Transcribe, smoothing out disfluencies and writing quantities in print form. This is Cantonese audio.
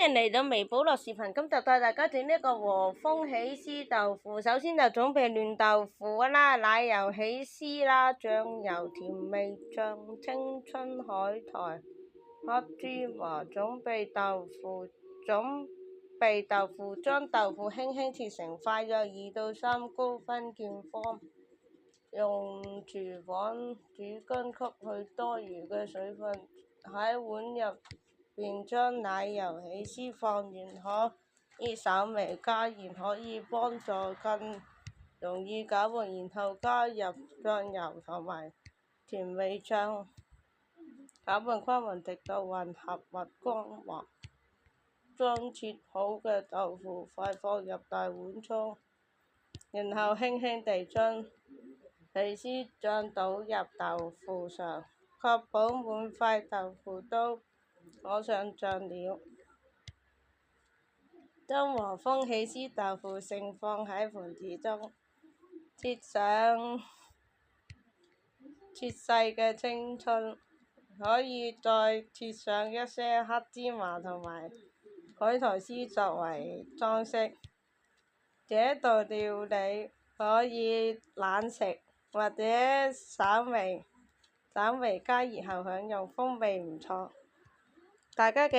迎嚟到微保樂視頻，今集帶大家整呢個和風起司豆腐。首先就準備嫩豆腐啦、奶油起司啦、醬油、甜味醬、青春海苔、黑芝麻。準備豆腐，將豆腐輕輕切成塊約2到3公分見方，用廚房煮羹吸去多餘嘅水分。喺碗入便將奶油起司放完，可以稍微加鹽，可以幫助更容易攪拌。然後加入醬油同埋甜味醬，攪拌均勻，直到混合物光滑。將切好嘅豆腐塊放入大碗中，然後輕輕地將起司醬倒入豆腐上，確保每塊豆腐都裹上醬料。將和風起司豆腐盛放喺盤子中，切細嘅青春，可以再切上一些黑芝麻同埋海苔絲作為裝飾。這道料理可以冷食或者稍微加熱後享用，風味唔錯。大家記